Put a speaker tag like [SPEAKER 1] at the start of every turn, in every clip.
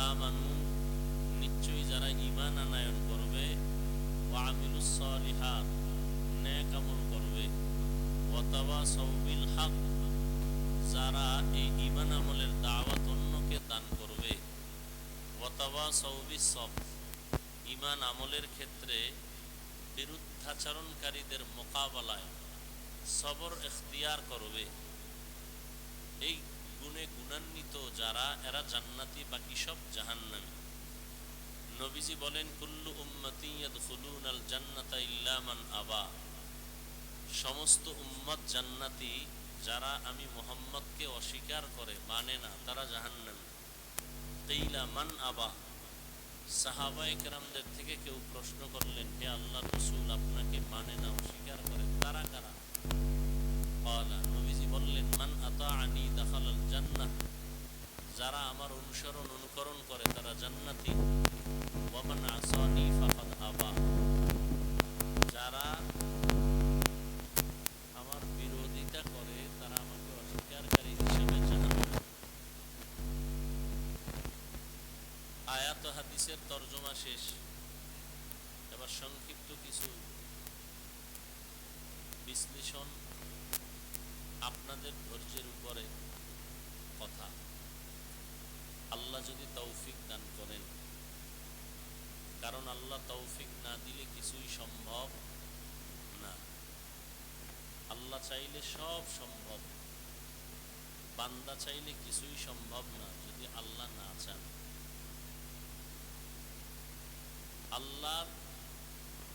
[SPEAKER 1] আমানু, নিশ্চয়ই যারা ঈমান আনয়ন করবে, ওয়া আমিলুস সালিহাত, নেক আমল করবে, ওয়া তাওয়াসাউ বিল হক, যারা এই ঈমান আমলের দাওয়াত অন্যকে দান করবে, ওয়া তাওয়াসাউ বিস সবর, ঈমান আমলের ক্ষেত্রে বিরুদ্ধাচরণকারীদের মোকাবেলায় সবর এখতিয়ার করবে, এই গুণে গুণান্বিত যারা, এরা জান্নাতি, বাকি সব জাহান্নামী। নবীজি বলেন, কুল্লু উম্মতি ইয়াদখুলুনাল জান্নাতা ইল্লা মান আবা, সমস্ত উম্মত জান্নাতি, যারা আমি মুহাম্মদকে অস্বীকার করে, মানে না, তারা জাহান্নামী। কিলা মান আবা, সাহাবায়ে কেরামদের থেকে কেউ প্রশ্ন করলেন, হে আল্লাহর রাসূল, আপনাকে মানে না, অস্বীকার করে, তারা কারা? ক্বালা, নবীজি বললেন, মান আতাআনি দাখালাল জান্নাহ, যারা আমার অনুকরণ করে তারা জান্নাতি। ওয়া মান আসানি ফাকাদ আবা, যারা আমার বিরোধিতা করে তারা আমাকে অস্বীকারী হিসেবে জাহান্নামী। আয়াত ও হাদিসের তরজমা শেষ। এবার সংক্ষিপ্ত কিছু বিশ্লেষণ, আপনাদের ধৈর্যের উপরে কথা। আল্লাহ যদি তৌফিক দান করেন, কারণ আল্লাহ তৌফিক না দিলে কিছুই সম্ভব না। আল্লাহ চাইলে সব সম্ভব, বান্দা চাইলে কিছুই সম্ভব না যদি আল্লাহ না চান। আল্লাহর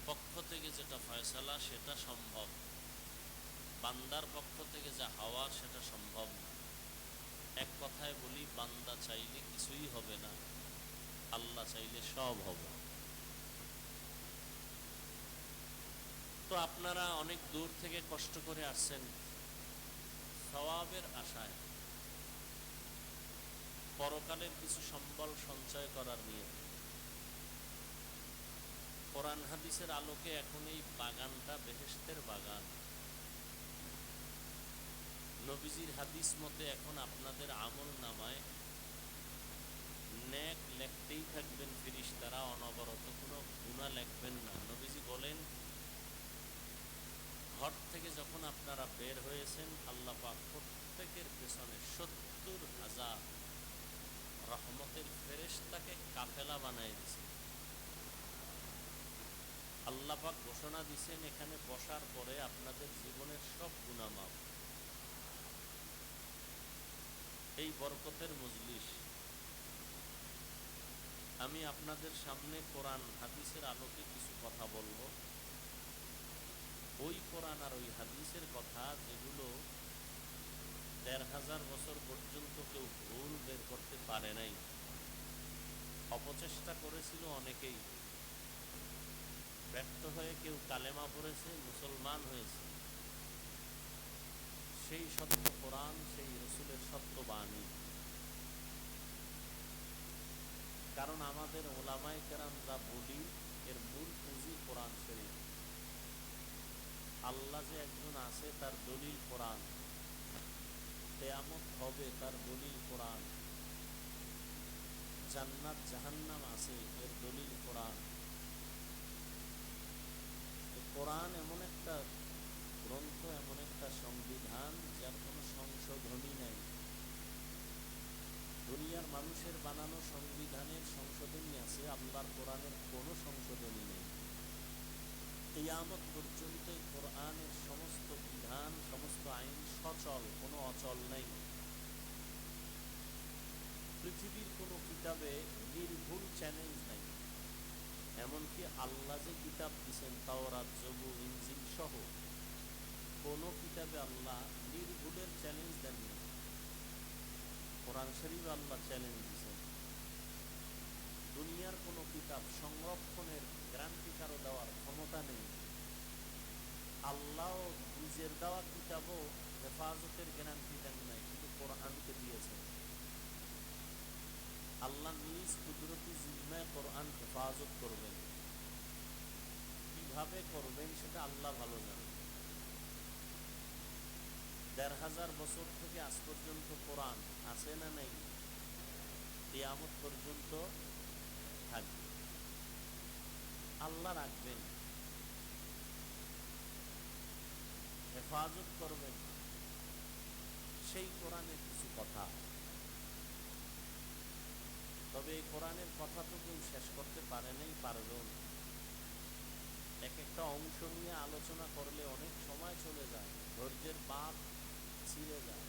[SPEAKER 1] পক্ষ থেকে যেটা ফয়সালা সেটা সম্ভব, বান্দার পক্ষ থেকে যা হওয়ার সেটা সম্ভব না। এক কথায় বলি, বান্দা চাইলে কিছুই হবে না, আল্লাহ চাইলে সব হবে। তো আপনারা অনেক দূর থেকে কষ্ট করে আসছেন সওয়াবের আশায়, পরকালের কিছু সম্বল সঞ্চয় করার নিয়ে। কোরআন হাদিসের আলোকে এখন এই বাগানটা বেহেশতের বাগান। নবীজির হাদিস মতে এখন আপনাদের আমল নামায় নেক লেখতেই থাকবেন ফেরেশতারা, অনবরত, কোনো গুনাহ লেখবেন না। নবীজি বলেন, ঘর থেকে যখন আপনারা বের হয়েছেন, আল্লাহ পাক প্রত্যেকের পেছনে ৭০,০০০ রহমতের ফেরেশতাকে কাফেলা বানায় দিয়েছেন। আল্লাহ পাক ঘোষণা দিয়েছেন, এখানে বসার পরে আপনাদের জীবনের সব গুনাহ মাফ। এই বরকতের মজলিস আমি আপনাদের সামনে কোরআন হাদিসের আলোকে কিছু কথা বলবো। ওই কোরআন আর ওই হাদিসের কথা যেগুলো ১৫০০ বছর পর্যন্ত কেউ ভুল বের করতে পারে নাই, অপচেষ্টা করেছিল অনেকেই, ব্যর্থ হয়ে কেউ কালেমা পড়েছে, মুসলমান হয়েছে। সেই সত্য কোরআন, সেই রসুলের সত্য বাণী। কারণ আমাদের ওলামায়ে কেরাম যা বলি, এর মূল পুঁজি কোরআন শরীফ। আল্লাহ যে একজন আছে তার দলিল কোরআন, কিয়ামত হবে তার দলিল কোরআন, জান্নাত জাহান্নাম আছে এর দলিল কোরআন। কোরআন এমন একটা গ্রন্থ, এমন একটা সংবিধান যার কোনো সংশোধনী নেই। দুনিয়ার মানুষের বানানো সংবিধানের সংশোধনী আছে, আল্লাহর কোরআনের কোনো সংশোধনী নেই। কিয়ামত পর্যন্ত কোরআনের সমস্ত বিধান, সমস্ত আইন সচল, কোনো অচল নেই। পৃথিবীর কোনো কিতাবে নির্ভুল চ্যালেঞ্জ নাই। এমনকি আল্লাহ যে কিতাব দিয়েছেন, তাওরাত, জবুর, ইনজিল সহ, কোনো কিতাবে আল্লাহ নির্ভুলের চ্যালেঞ্জ দেননি। কোরআন শরীফ আল্লাহ চ্যালেঞ্জ দিয়েছেন। দুনিয়ার কোনো কিতাব সংরক্ষণের গ্যারান্টি কারো দেওয়ার ক্ষমতা নেই। আল্লাহ নিজের দেওয়া কিতাবও হেফাজতের গ্যারান্টি দেন নাই, কিন্তু কোরআনকে দিয়েছেন। আল্লাহ নিজ কুদরতি জিম্মায় কোরআন হেফাজত করবেন। কিভাবে করবেন সেটা আল্লাহ ভালো জানেন। ১৫০০ বছর থেকে আজ পর্যন্ত কোরআন আছে না নেই? কিয়ামত পর্যন্ত থাকবে। আল্লাহ রাখবেন, হেফাজত করবেন, সেই কোরআনের কিছু কথা। তবে এই কোরআনের কথা তো কেউ শেষ করতে পারে নাই, পারবেও না। এক একটা অংশ নিয়ে আলোচনা করলে অনেক সময় চলে যায়, ধৈর্যের বাঁধ ছিঁড়ে যায়।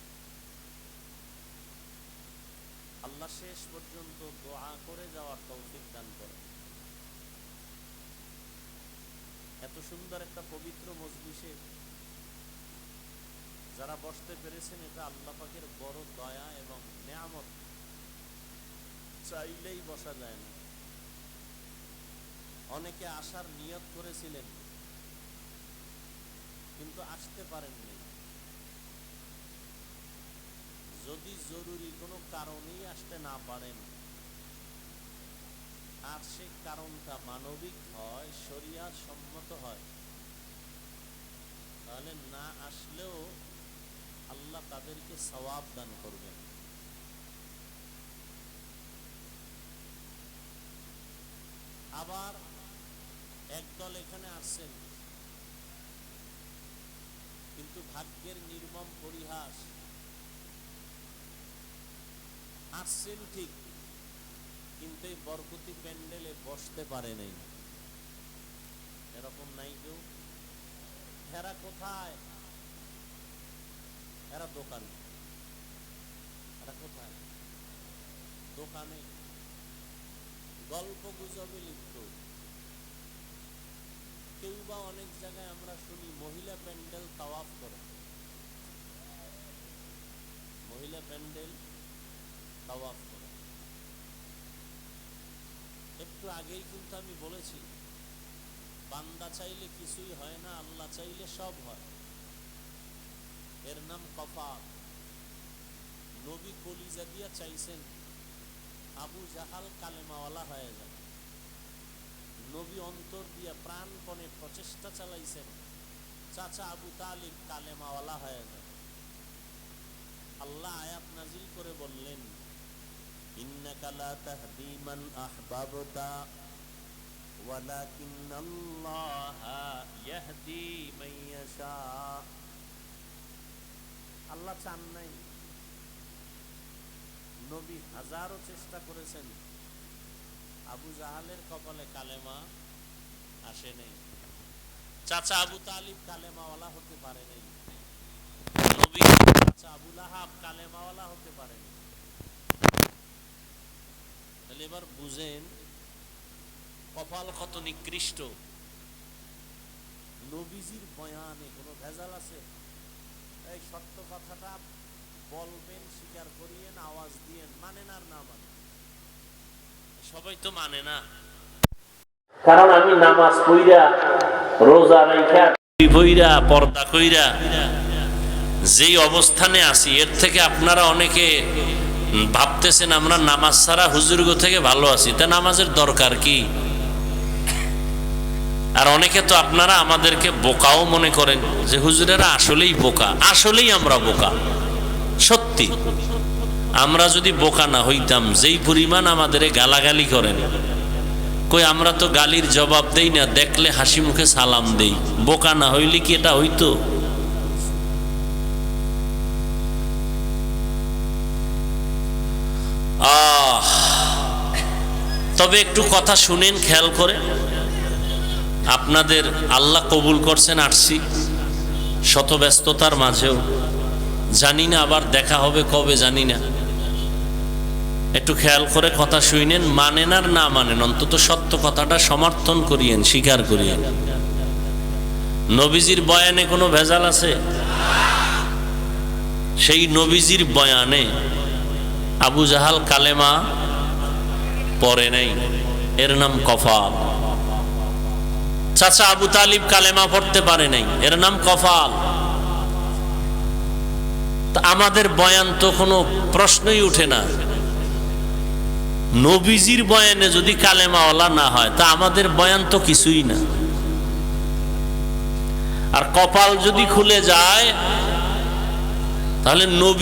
[SPEAKER 1] আল্লাহ শেষ পর্যন্ত দোয়া করে যাওয়ার তৌফিক দান করে। এত সুন্দর একটা পবিত্র মজলিসে যারা বসতে পেরেছেন, এটা আল্লাহ পাকের বড় দয়া এবং নেয়ামত। চাইলেই বসা যায় না। অনেকে আসার নিয়ত করেছিলেন কিন্তু আসতে পারেননি। যদি জরুরি কোনো কারণেই আসতে না পারেন, আর সেই কারণটা মানবিক হয়, শরিয়াত সম্মত হয়, তাহলে না আসলেও আল্লাহ তাদেরকে সওয়াব দান করবেন। আবার একদল এখানে আসছেন, কিন্তু ভাগ্যের নির্মম পরিহাস, আসছেন ঠিক কিন্তু এই বরকতি প্যান্ডেলে বসতে পারে নাই। এরকম নাই কেউ? এরা কোথায়? এরা দোকানে। এরা কোথায়? দোকানে গল্প গুজবে লিপ্ত। কেউ বা অনেক জায়গায় আমরা শুনি মহিলা প্যান্ডেল তাওয়াফ করে। মহিলা প্যান্ডেল তাওয়াফ করে। একটু আগেই কিন্তু আমি বলেছি, বান্দা চাইলে কিছুই হয় না, আল্লাহ চাইলে সব হয়। এর নাম কফাল। নবী কলিজা দিয়া চাইছেন আবু জাহাল কালেমাওয়ালা হয়ে যায়। নবী অন্তর দিয়া প্রাণপণে প্রচেষ্টা চালাইছেন চাচা আবু তালিব কালেমাওয়ালা হয়ে যায়। আল্লাহ আয়াত নাজিল করে বললেন, ইন্নাকা লা তাহদি মান আহবাবতা ওয়ালাকিন্নাল্লাহা ইয়াহদি মান ইয়াশা। আল্লাহ চান নাই। নবী হাজারো চেষ্টা করেছেন, আবু জাহালের কপালে কালেমা আসে নাই। চাচা আবু তালিব কালেমাওয়ালা হতে পারে নাই। নবী চাচা আবু লাহাব কালেমাওয়ালা হতে পারে নাই। তাহলে এবার বুঝেন কপাল কত নিকৃষ্ট। নবীজির বয়ানে কোনো ভেজাল আছে? এই সত্য কথাটা বলবেন, স্বীকার করিয়েন, আওয়াজ দিয়েন, মানেন আর না মানেন। সবাই তো মানে না। কারণ আমি নামাজ পইরা, রোজা রাইখা, বইরা, পর্দা কইরা যেই অবস্থানে আছি, এর থেকে আপনারা অনেকে ভাবতেছেন আমরা নামাজ ছাড়া হুজুরগো থেকে ভালো আছি, তা নামাজের দরকার কি? আর অনেকে তো আপনারা আমাদেরকে বোকাও মনে করেন যে হুজুরেরা আসলেই বোকা। আসলেই আমরা বোকা, সত্যি। আমরা যদি বোকা না হইতাম, যেই পরিমাণ আমাদের গালাগালি করেন, কই আমরা তো গালির জবাব দেই না, দেখলে হাসি মুখে সালাম দেই। বোকা না হইলে কি এটা হইতো? তবে একটু কথা শুনেন খেয়াল করে। আপনাদের আল্লাহ কবুল করছেন, আসছি শত ব্যস্ততার মাঝেও। জানি না আবার দেখা হবে কবে, জানি না। একটু খেয়াল করে কথা শুনেন, মানেন আর না মানেন, অন্তত সত্য কথাটা সমর্থন করিয়েন, স্বীকার করিয়েন। নবীজির বয়ানে কোনো ভেজাল আছে? সেই নবীজির বয়ানে আবু জাহাল কালেমা পড়ে নাই, এর নাম কফাল। চাচা আবু তালিব কালেমা পড়তে পারে নাই, এর নাম কফাল। তা আমাদের বয়ান তো কোনো প্রশ্নই উঠে না। নবীজির বয়ানে যদি কালেমাওয়ালা না হয়, তা আমাদের বয়ান তো কিছুই না। আর কপাল যদি খুলে যায়, তাহলে নবী